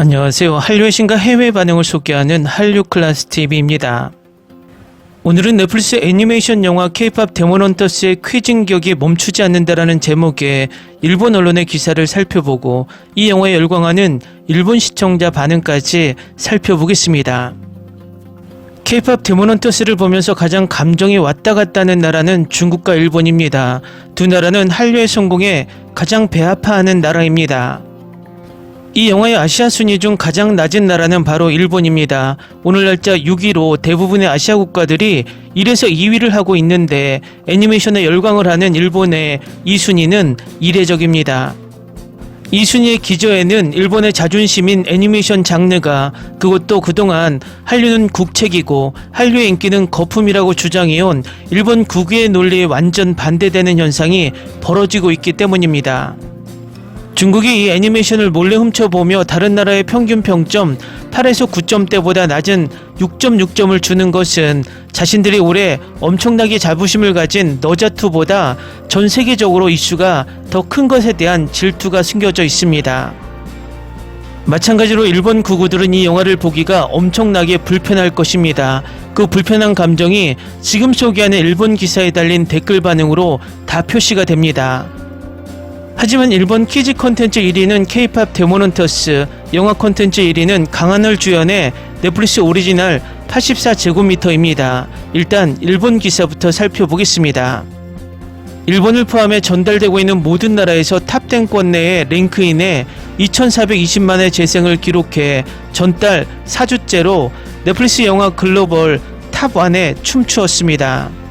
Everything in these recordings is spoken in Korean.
안녕하세요. 한류의 신과 해외 반응을 소개하는 한류클래스TV입니다. 오늘은 넷플릭스 애니메이션 영화 K-POP 데몬헌터스의 쾌진격이 멈추지 않는다라는 제목의 일본 언론의 기사를 살펴보고 이 영화에 열광하는 일본 시청자 반응까지 살펴보겠습니다. K-POP 데몬헌터스를 보면서 가장 감정이 왔다 갔다 하는 나라는 중국과 일본입니다. 두 나라는 한류의 성공에 가장 배아파하는 나라입니다. 이 영화의 아시아 순위 중 가장 낮은 나라는 바로 일본입니다. 오늘 날짜 6위로 대부분의 아시아 국가들이 1에서 2위를 하고 있는데 애니메이션에 열광을 하는 일본의 이 순위는 이례적입니다. 이 순위의 기저에는 일본의 자존심인 애니메이션 장르가, 그것도 그동안 한류는 국책이고 한류의 인기는 거품이라고 주장해온 일본 국외의 논리에 완전 반대되는 현상이 벌어지고 있기 때문입니다. 중국이 이 애니메이션을 몰래 훔쳐보며 다른 나라의 평균 평점 8에서 9점대보다 낮은 6.6점을 주는 것은 자신들이 올해 엄청나게 자부심을 가진 너자2보다 전 세계적으로 이슈가 더 큰 것에 대한 질투가 숨겨져 있습니다. 마찬가지로 일본 구구들은 이 영화를 보기가 엄청나게 불편할 것입니다. 그 불편한 감정이 지금 소개하는 일본 기사에 달린 댓글 반응으로 다 표시가 됩니다. 하지만 일본 키즈 컨텐츠 1위는 K-POP 데몬헌터스, 영화 컨텐츠 1위는 강하늘 주연의 넷플릭스 오리지널 84제곱미터입니다. 일단 일본 기사부터 살펴보겠습니다. 일본을 포함해 전달되고 있는 모든 나라에서 탑10권 내에 랭크인해 2420만의 재생을 기록해 전달 4주째로 넷플릭스 영화 글로벌 탑1에 춤추었습니다.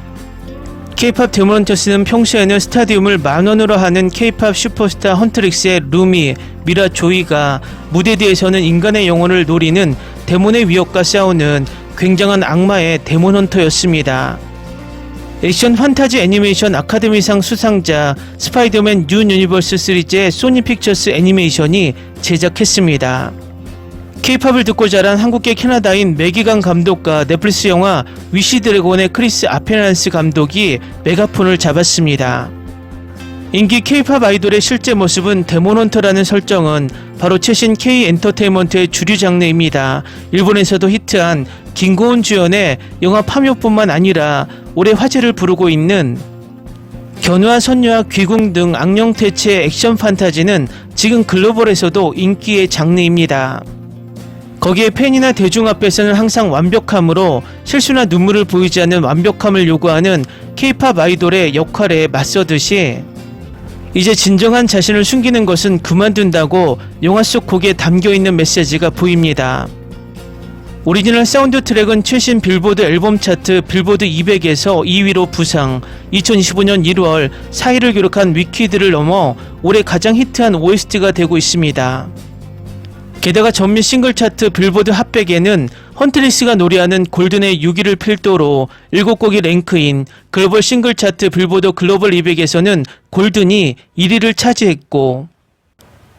K-POP 데몬헌터스는 평소에는 스타디움을 만원으로 하는 K-POP 슈퍼스타 헌트릭스의 루미, 미라 조이가 무대 뒤에서는 인간의 영혼을 노리는 데몬의 위협과 싸우는 굉장한 악마의 데몬헌터였습니다. 액션 판타지 애니메이션 아카데미상 수상자 스파이더맨 뉴 유니버스 시리즈의 소니 픽처스 애니메이션이 제작했습니다. K-POP을 듣고 자란 한국계 캐나다인 매기강 감독과 넷플릭스 영화 위시 드래곤의 크리스 아페란스 감독이 메가폰을 잡았습니다. 인기 K-POP 아이돌의 실제 모습은 데몬헌터라는 설정은 바로 최신 K-엔터테인먼트의 주류 장르입니다. 일본에서도 히트한 김고은 주연의 영화 파묘뿐만 아니라 올해 화제를 부르고 있는 견우와 선녀와 귀궁 등 악령퇴치의 액션 판타지는 지금 글로벌에서도 인기의 장르입니다. 거기에 팬이나 대중 앞에서는 항상 완벽함으로 실수나 눈물을 보이지 않는 완벽함을 요구하는 K-POP 아이돌의 역할에 맞서듯이 이제 진정한 자신을 숨기는 것은 그만둔다고 영화 속 곡에 담겨있는 메시지가 보입니다. 오리지널 사운드 트랙은 최신 빌보드 앨범 차트 빌보드 200에서 2위로 부상, 2025년 1월 4위를 기록한 위키드를 넘어 올해 가장 히트한 OST가 되고 있습니다. 게다가 전미 싱글 차트 빌보드 핫100에는 헌트리스가 노래하는 골든의 6위를 필두로 7곡이 랭크인, 글로벌 싱글 차트 빌보드 글로벌 200에서는 골든이 1위를 차지했고,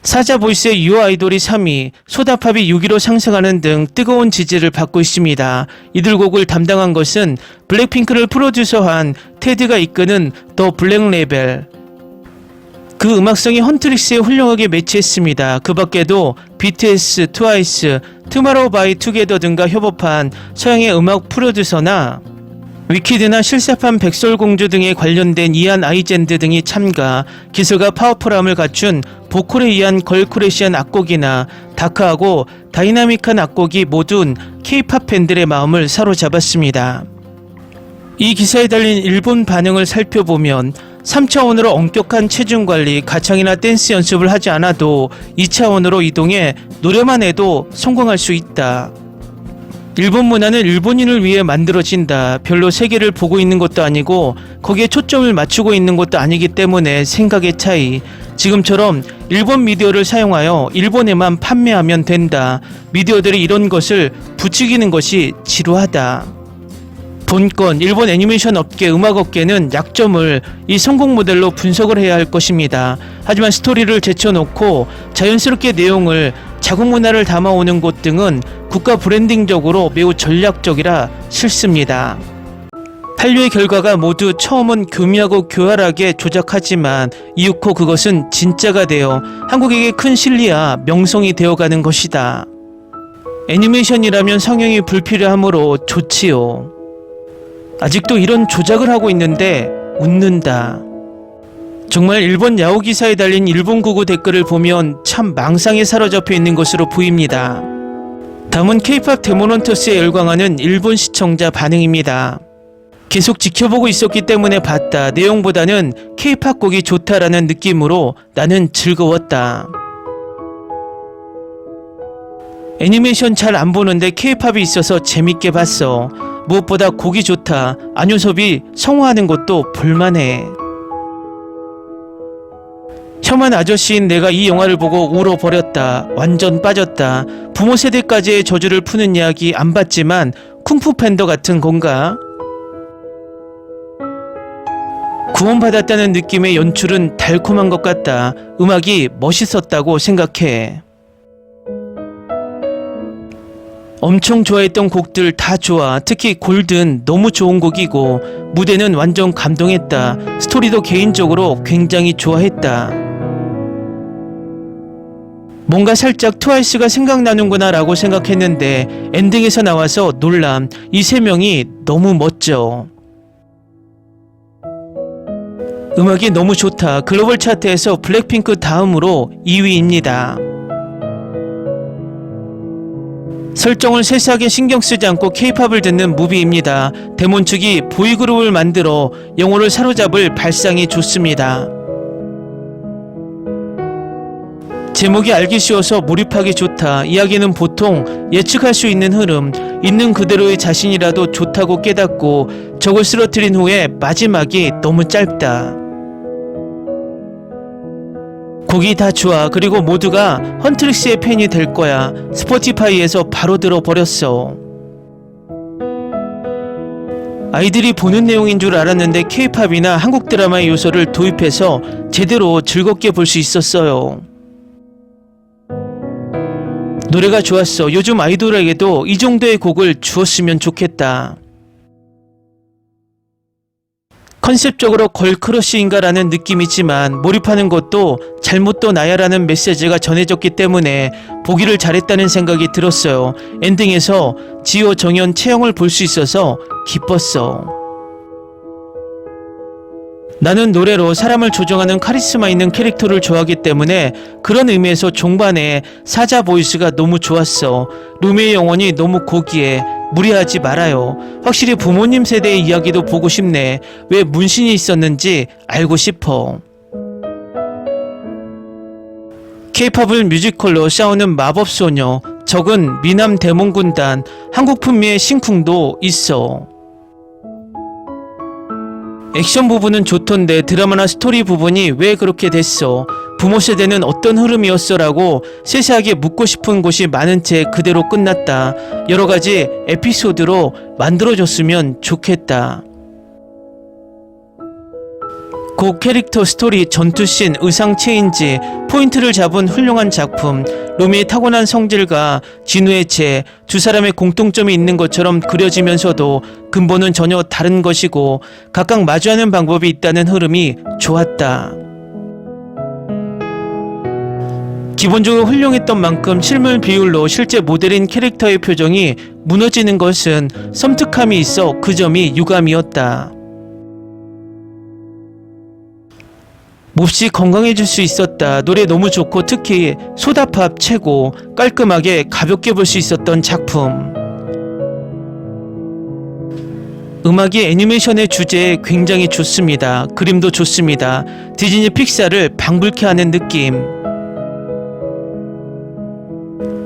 사자 보이스의 유어 아이돌이 3위, 소다팝이 6위로 상승하는 등 뜨거운 지지를 받고 있습니다. 이들 곡을 담당한 것은 블랙핑크를 프로듀서한 테드가 이끄는 더 블랙 레벨. 그 음악성이 헌트릭스에 훌륭하게 매치했습니다. 그 밖에도 BTS, 트와이스, 투마로우 바이 투게더 등과 협업한 서양의 음악 프로듀서나 위키드나 실사판 백설공주 등에 관련된 이안 아이젠드 등이 참가, 기술과 파워풀함을 갖춘 보컬에 의한 걸크래시한 악곡이나 다크하고 다이나믹한 악곡이 모든 K-POP 팬들의 마음을 사로잡았습니다. 이 기사에 달린 일본 반응을 살펴보면 3차원으로 엄격한 체중관리, 가창이나 댄스 연습을 하지 않아도 2차원으로 이동해 노래만 해도 성공할 수 있다. 일본 문화는 일본인을 위해 만들어진다. 별로 세계를 보고 있는 것도 아니고 거기에 초점을 맞추고 있는 것도 아니기 때문에 생각의 차이. 지금처럼 일본 미디어를 사용하여 일본에만 판매하면 된다. 미디어들이 이런 것을 부추기는 것이 지루하다. 본건 일본 애니메이션 업계, 음악 업계는 약점을 이 성공 모델로 분석을 해야 할 것입니다. 하지만 스토리를 제쳐놓고 자연스럽게 내용을, 자국 문화를 담아오는 곳 등은 국가 브랜딩적으로 매우 전략적이라 싫습니다. 한류의 결과가 모두 처음은 교묘하고 교활하게 조작하지만 이윽고 그것은 진짜가 되어 한국에게 큰 신리와 명성이 되어가는 것이다. 애니메이션이라면 성형이 불필요하므로 좋지요. 아직도 이런 조작을 하고 있는데 웃는다. 정말 일본 야후 기사에 달린 일본 구구 댓글을 보면 참 망상에 사로잡혀 있는 것으로 보입니다. 다음은 K-POP 데몬헌터스에 열광하는 일본 시청자 반응입니다. 계속 지켜보고 있었기 때문에 봤다. 내용보다는 K-POP 곡이 좋다라는 느낌으로 나는 즐거웠다. 애니메이션 잘 안 보는데 K-POP이 있어서 재밌게 봤어. 무엇보다 곡이 좋다. 안효섭이 성우하는 것도 볼만해. 혐한 아저씨인 내가 이 영화를 보고 울어버렸다. 완전 빠졌다. 부모 세대까지의 저주를 푸는 이야기 안 봤지만 쿵푸 팬더 같은 건가? 구원받았다는 느낌의 연출은 달콤한 것 같다. 음악이 멋있었다고 생각해. 엄청 좋아했던 곡들 다 좋아. 특히 골든 너무 좋은 곡이고 무대는 완전 감동했다. 스토리도 개인적으로 굉장히 좋아했다. 뭔가 살짝 트와이스가 생각나는구나 라고 생각했는데 엔딩에서 나와서 놀람. 이 세 명이 너무 멋져. 음악이 너무 좋다. 글로벌 차트에서 블랙핑크 다음으로 2위입니다. 설정을 세세하게 신경 쓰지 않고 K-POP을 듣는 무비입니다. 데몬 측이 보이그룹을 만들어 영혼을 사로잡을 발상이 좋습니다. 제목이 알기 쉬워서 몰입하기 좋다. 이야기는 보통 예측할 수 있는 흐름, 있는 그대로의 자신이라도 좋다고 깨닫고 적을 쓰러뜨린 후에 마지막이 너무 짧다. 곡이 다 좋아. 그리고 모두가 헌트릭스의 팬이 될 거야. 스포티파이에서 바로 들어버렸어. 아이들이 보는 내용인 줄 알았는데 K-POP이나 한국 드라마의 요소를 도입해서 제대로 즐겁게 볼 수 있었어요. 노래가 좋았어. 요즘 아이돌에게도 이 정도의 곡을 주었으면 좋겠다. 컨셉적으로 걸크러쉬인가 라는 느낌이지만 몰입하는 것도 잘못도 나야라는 메시지가 전해졌기 때문에 보기를 잘했다는 생각이 들었어요. 엔딩에서 지호, 정연, 채영을 볼 수 있어서 기뻤어. 나는 노래로 사람을 조종하는 카리스마 있는 캐릭터를 좋아하기 때문에 그런 의미에서 종반에 사자 보이스가 너무 좋았어. 루미의 영혼이 너무 고귀해. 무리하지 말아요. 확실히 부모님 세대의 이야기도 보고 싶네. 왜 문신이 있었는지 알고 싶어. K-POP을 뮤지컬로 싸우는 마법소녀, 적은 미남 데몬군단, 한국 품미의 신쿵도 있어. 액션 부분은 좋던데 드라마나 스토리 부분이 왜 그렇게 됐어? 부모 세대는 어떤 흐름이었어? 라고 세세하게 묻고 싶은 곳이 많은 채 그대로 끝났다. 여러가지 에피소드로 만들어줬으면 좋겠다. 곡, 캐릭터, 스토리, 전투씬, 의상 체인지, 포인트를 잡은 훌륭한 작품. 루미의 타고난 성질과 진우의 재, 두 사람의 공통점이 있는 것처럼 그려지면서도 근본은 전혀 다른 것이고 각각 마주하는 방법이 있다는 흐름이 좋았다. 기본적으로 훌륭했던 만큼 실물 비율로 실제 모델인 캐릭터의 표정이 무너지는 것은 섬뜩함이 있어 그 점이 유감이었다. 몹시 건강해질 수 있었다. 노래 너무 좋고 특히 소다팝 최고. 깔끔하게 가볍게 볼 수 있었던 작품. 음악이 애니메이션의 주제에 굉장히 좋습니다. 그림도 좋습니다. 디즈니 픽사를 방불케 하는 느낌.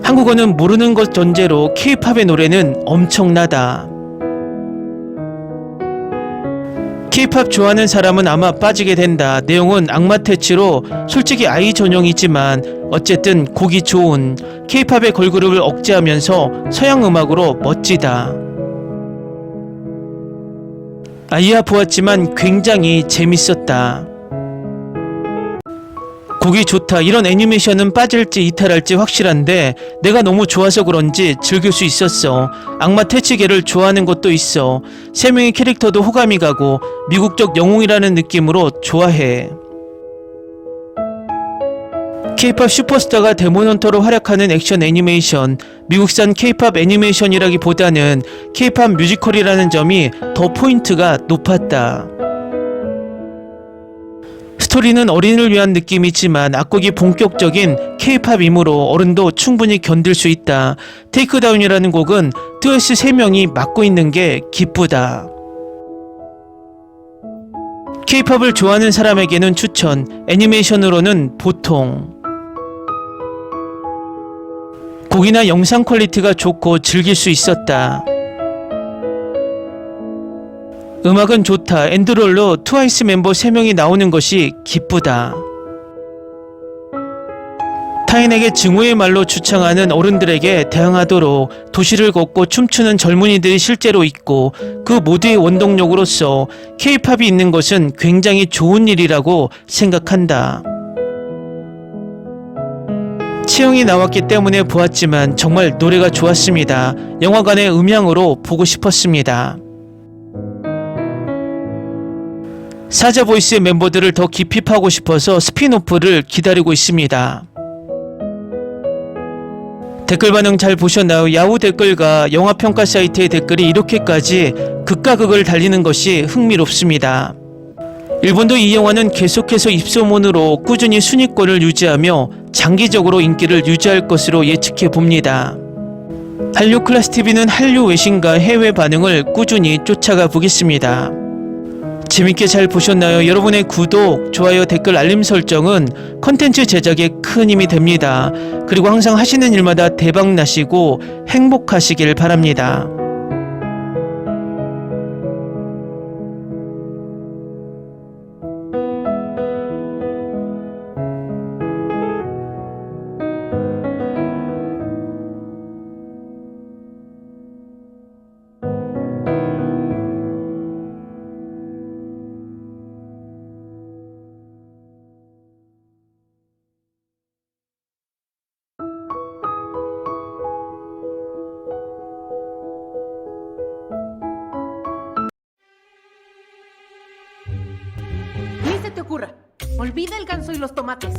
한국어는 모르는 것 전제로 K-POP의 노래는 엄청나다. K-POP 좋아하는 사람은 아마 빠지게 된다. 내용은 악마 퇴치로 솔직히 아이 전용이지만 어쨌든 곡이 좋은 K-POP의 걸그룹을 억제하면서 서양 음악으로 멋지다. 아이야 보았지만 굉장히 재밌었다. 곡이 좋다 이런 애니메이션은 빠질지 이탈할지 확실한데 내가 너무 좋아서 그런지 즐길 수 있었어. 악마 퇴치계를 좋아하는 것도 있어. 세 명의 캐릭터도 호감이 가고 미국적 영웅이라는 느낌으로 좋아해. K-팝 슈퍼스타가 데몬헌터로 활약하는 액션 애니메이션, 미국산 K-팝 애니메이션이라기보다는 K-팝 뮤지컬이라는 점이 더 포인트가 높았다. 스토리는 어린이를 위한 느낌이지만 악곡이 본격적인 K-팝이므로 어른도 충분히 견딜 수 있다. 테이크다운이라는 곡은 트와이스 3명이 맡고 있는 게 기쁘다. K-팝을 좋아하는 사람에게는 추천, 애니메이션으로는 보통. 곡이나 영상 퀄리티가 좋고 즐길 수 있었다. 음악은 좋다. 엔드롤로 트와이스 멤버 3명이 나오는 것이 기쁘다. 타인에게 증오의 말로 주창하는 어른들에게 대항하도록 도시를 걷고 춤추는 젊은이들이 실제로 있고 그 모두의 원동력으로서 K-팝이 있는 것은 굉장히 좋은 일이라고 생각한다. 치영이 나왔기 때문에 보았지만 정말 노래가 좋았습니다. 영화관의 음향으로 보고 싶었습니다. 사자 보이스의 멤버들을 더 깊이 파고 싶어서 스피노프를 기다리고 있습니다. 댓글 반응 잘 보셨나요? 야후 댓글과 영화평가 사이트의 댓글이 이렇게까지 극과 극을 달리는 것이 흥미롭습니다. 일본도 이 영화는 계속해서 입소문으로 꾸준히 순위권을 유지하며 장기적으로 인기를 유지할 것으로 예측해 봅니다. 한류 클래스 TV는 한류 외신과 해외 반응을 꾸준히 쫓아가 보겠습니다. 재밌게 잘 보셨나요? 여러분의 구독, 좋아요, 댓글, 알림 설정은 컨텐츠 제작에 큰 힘이 됩니다. 그리고 항상 하시는 일마다 대박 나시고 행복하시길 바랍니다. Ni se te ocurra. Olvida el ganso y los tomates.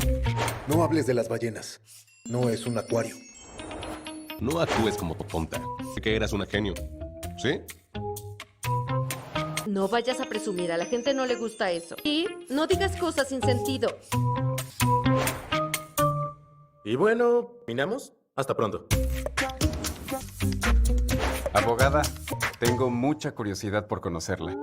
No hables de las ballenas. No es un acuario. No actúes como tonta. Sé que eras una genio. ¿Sí? No vayas a presumir, a la gente no le gusta eso. Y no digas cosas sin sentido. Y bueno, ¿minamos? Hasta pronto. Abogada, tengo mucha curiosidad por conocerla.